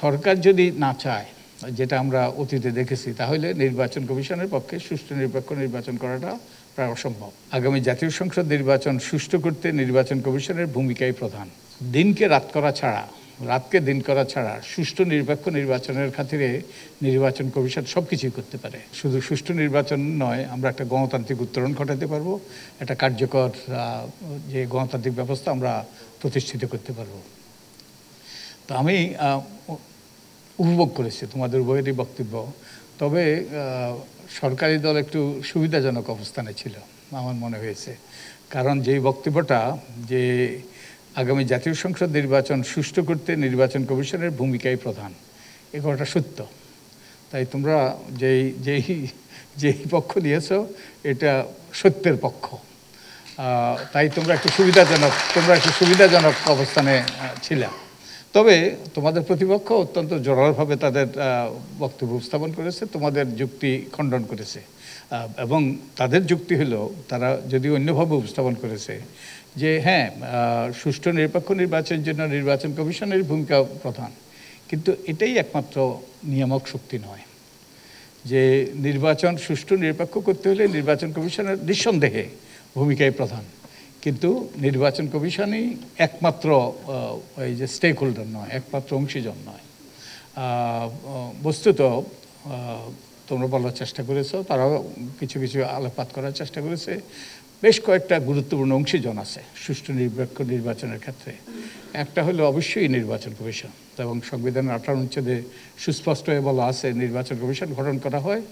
সরকার যদি না চায়, যেটা আমরা অতীতে দেখেছি, তাহলে নির্বাচন কমিশনের পক্ষে সুষ্ঠু নিরপেক্ষ নির্বাচন করাটা প্রায় অসম্ভব। আগামী জাতীয় সংসদ নির্বাচন সুষ্ঠু করতে নির্বাচন কমিশনের ভূমিকাই প্রধান। দিনকে রাত করা ছাড়া, রাতকে দিন করা ছাড়া সুষ্ঠু নিরপেক্ষ নির্বাচনের খাতিরে নির্বাচন কমিশন সব কিছুই করতে পারে। শুধু সুষ্ঠু নির্বাচন নয়, আমরা একটা গণতান্ত্রিক উত্তরণ ঘটাতে পারবো, একটা কার্যকর যে গণতান্ত্রিক ব্যবস্থা আমরা প্রতিষ্ঠিত করতে পারবো। তো আমি উপভোগ করেছি তোমাদের উভয়েরই বক্তব্য। তবে সরকারি দল একটু সুবিধাজনক অবস্থানে ছিল আমার মনে হয়েছে, কারণ যেই বক্তব্যটা যে আগামী জাতীয় সংসদ নির্বাচন সুষ্ঠু করতে নির্বাচন কমিশনের ভূমিকাই প্রধান, এ কথাটা সত্য। তাই তোমরা যেই পক্ষ নিয়েছো এটা সত্যের পক্ষ। তাই তোমরা একটু সুবিধাজনক অবস্থানে ছিলে। তবে তোমাদের প্রতিপক্ষ অত্যন্ত জোরালোভাবে তাদের বক্তব্য উপস্থাপন করেছে, তোমাদের যুক্তি খণ্ডন করেছে। এবং তাদের যুক্তি হলো, তারা যদি অন্যভাবে উপস্থাপন করেছে যে হ্যাঁ, সুষ্ঠু নিরপেক্ষ নির্বাচনের জন্য নির্বাচন কমিশনের ভূমিকা প্রধান, কিন্তু এটাই একমাত্র নিয়ামক শক্তি নয়। যে নির্বাচন সুষ্ঠু নিরপেক্ষ করতে হলে নির্বাচন কমিশনের নিঃসন্দেহে ভূমিকাই প্রধান, কিন্তু নির্বাচন কমিশনই একমাত্র এই যে স্টেক হোল্ডার নয়, একমাত্র অংশীজন নয়। বস্তুত তোমরা বলার চেষ্টা করেছো, তারাও কিছু আলোকপাত করার চেষ্টা করেছে। বেশ কয়েকটা গুরুত্বপূর্ণ অংশীজন আছে সুষ্ঠু নিরপেক্ষ নির্বাচনের ক্ষেত্রে। একটা হলো অবশ্যই নির্বাচন কমিশন, এবং সংবিধানের 18 অনুচ্ছেদে সুস্পষ্ট হয়ে বলা আছে নির্বাচন কমিশন গঠন করা হয়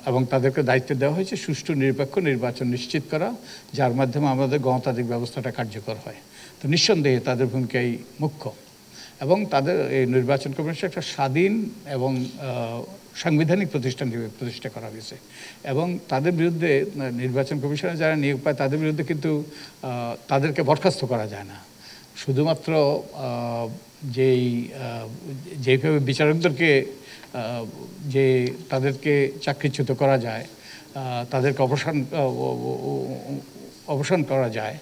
এবং তাদেরকে দায়িত্ব দেওয়া হয়েছে সুষ্ঠু নিরপেক্ষ নির্বাচন নিশ্চিত করা, যার মাধ্যমে আমাদের গণতান্ত্রিক ব্যবস্থাটা কার্যকর হয়। তো নিঃসন্দেহে তাদের ভূমিকাই মুখ্য, এবং তাদের এই নির্বাচন কমিশন একটা স্বাধীন এবং সাংবিধানিক প্রতিষ্ঠান হিসেবে প্রতিষ্ঠা করা হয়েছে। এবং তাদের বিরুদ্ধে, নির্বাচন কমিশনে যারা নিয়োগ পায় তাদের বিরুদ্ধে কিন্তু তাদেরকে বরখাস্ত করা যায় না। শুধুমাত্র যেইভাবে বিচারকদেরকে যে তাদেরকে চাকরিচ্যুত করা যায়, তাদেরকে অবসান করা যায়,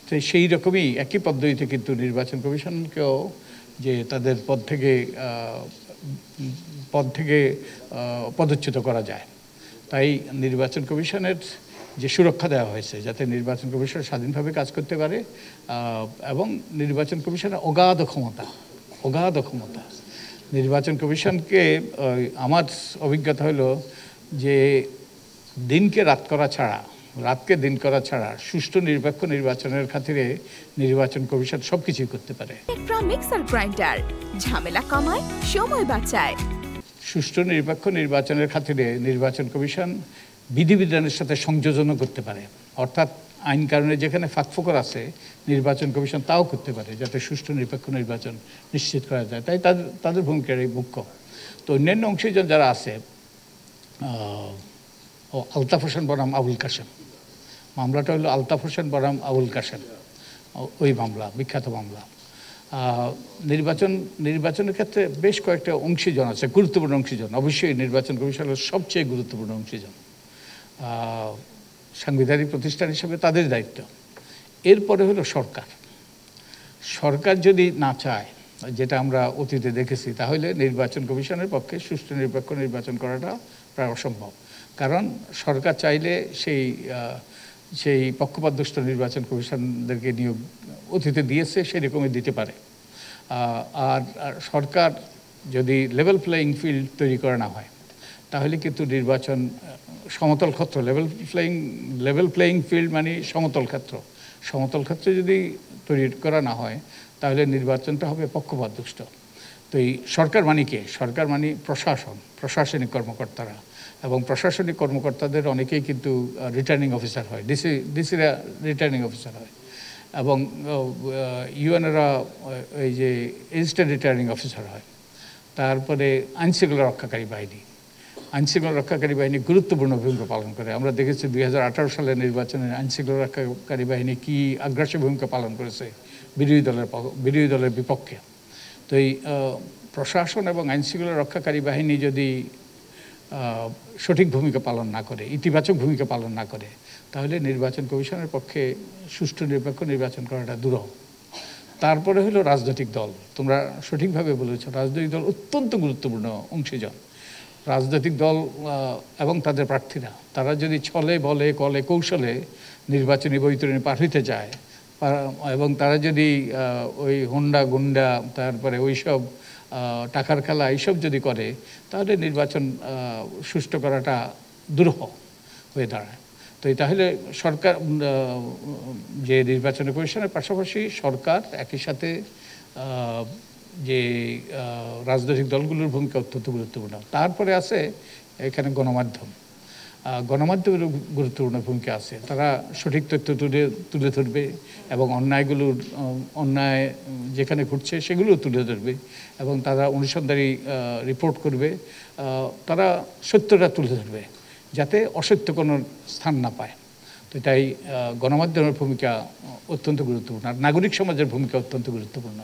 তো সেই রকমই একই পদ্ধতিতে কিন্তু নির্বাচন কমিশনকেও যে তাদের পদ থেকে পদচ্যুত করা যায়। তাই নির্বাচন কমিশনের যে সুরক্ষা দেওয়া হয়েছে যাতে নির্বাচন কমিশন স্বাধীনভাবে কাজ করতে পারে, এবং নির্বাচন কমিশনের অগাধ ক্ষমতা। নির্বাচন কমিশনকে আমার অভিজ্ঞতা হলো যে দিনকে রাত করা ছাড়া, রাতকে দিন করা ছাড়া সুষ্ঠু নিরপেক্ষ নির্বাচনের খাতিরে নির্বাচন কমিশন সব কিছুই করতে পারে। মিক্সার গ্রাইন্ডার ঝামেলা কমায়, সময় বাঁচায়। সুষ্ঠু নিরপেক্ষ নির্বাচনের খাতিরে নির্বাচন কমিশন বিধিবিধানের সাথে সংযোজনও করতে পারে, অর্থাৎ আইন কারণে যেখানে ফাঁকফোকর আছে নির্বাচন কমিশন তাও করতে পারে যাতে সুষ্ঠু নিরপেক্ষ নির্বাচন নিশ্চিত করা যায়। তাই তাদের ভূমিকারই মুখ্য। তো অন্যান্য অংশীজন যারা আছে, আলতাফ হোসেন বনাম আবুল কাশেম, মামলাটা হলো আলতাফ হোসেন বনাম আবুল কাশেম, ওই মামলা, বিখ্যাত মামলা। নির্বাচনের ক্ষেত্রে বেশ কয়েকটা অংশীজন আছে, গুরুত্বপূর্ণ অংশীজন। অবশ্যই নির্বাচন কমিশনের সবচেয়ে গুরুত্বপূর্ণ অংশীজন, সাংবিধানিক প্রতিষ্ঠান হিসেবে তাদের দায়িত্ব। এরপরে হলো সরকার যদি না চায়, যেটা আমরা অতীতে দেখেছি, তাহলে নির্বাচন কমিশনের পক্ষে সুষ্ঠু নিরপেক্ষ নির্বাচন করাটা প্রায় অসম্ভব। কারণ সরকার চাইলে সেই পক্ষপাতদুষ্ট নির্বাচন কমিশনদেরকে নিয়োগ অতীতে দিয়েছে, সেরকমই দিতে পারে। আর সরকার যদি লেভেল প্লেয়িং ফিল্ড তৈরি করা না হয়, তাহলে কিন্তু নির্বাচন সমতল ক্ষেত্র, লেভেল প্লেয়িং ফিল্ড মানে সমতল ক্ষেত্র যদি তৈরি করা না হয়, তাহলে নির্বাচনটা হবে পক্ষপাতদুষ্ট। তো এই সরকার মানে কে? সরকার মানে প্রশাসনিক কর্মকর্তারা, এবং প্রশাসনিক কর্মকর্তাদের অনেকেই কিন্তু রিটার্নিং অফিসার হয়, ডিসিরা রিটার্নিং অফিসার হয়, এবং ইউএনরা এই যে এজিস্ট্যান্ট রিটার্নিং অফিসার হয়। তারপরে আইনশৃঙ্খলা রক্ষাকারী বাহিনী গুরুত্বপূর্ণ ভূমিকা পালন করে। আমরা দেখেছি 2018 সালের নির্বাচনে আইনশৃঙ্খলা রক্ষাকারী বাহিনী কি আগ্রাসী ভূমিকা পালন করেছে বিরোধী দলের বিপক্ষে। তো এই প্রশাসন এবং আইনশৃঙ্খলা রক্ষাকারী বাহিনী যদি সঠিক ভূমিকা পালন না করে, ইতিবাচক ভূমিকা পালন না করে, তাহলে নির্বাচন কমিশনের পক্ষে সুষ্ঠু নিরপেক্ষ নির্বাচন করাটা দুরূহ। তারপরে হলো রাজনৈতিক দল। তোমরা সঠিকভাবে বলেছ, রাজনৈতিক দল অত্যন্ত গুরুত্বপূর্ণ অংশীজন। রাজনৈতিক দল এবং তাদের প্রার্থীরা, তারা যদি ছলে বলে কলে কৌশলে নির্বাচনী বৈতরণী পার হইতে চায় এবং তারা যদি ওই হুন্ডা গুন্ডা তারপরে ওইসব টাকার খেলা এইসব যদি করে, তাহলে নির্বাচন সুষ্ঠু করাটা দুরূহ হয়ে দাঁড়ায়। তো তাহলে সরকার যে নির্বাচন কমিশনের পাশাপাশি সরকার একই সাথে যে রাজনৈতিক দলগুলোর ভূমিকা অত্যন্ত গুরুত্বপূর্ণ। তারপরে আছে এখানে গণমাধ্যম। গণমাধ্যমের গুরুত্বপূর্ণ ভূমিকা আছে। তারা সঠিক তথ্য তুলে ধরবে এবং অন্যায় যেখানে ঘটছে সেগুলো তুলে ধরবে এবং তারা অনুসন্ধানী রিপোর্ট করবে। তারা সত্যটা তুলে ধরবে যাতে অসত্য কোনো স্থান না পায়। তো তাই গণমাধ্যমের ভূমিকা অত্যন্ত গুরুত্বপূর্ণ, আর নাগরিক সমাজের ভূমিকা অত্যন্ত গুরুত্বপূর্ণ।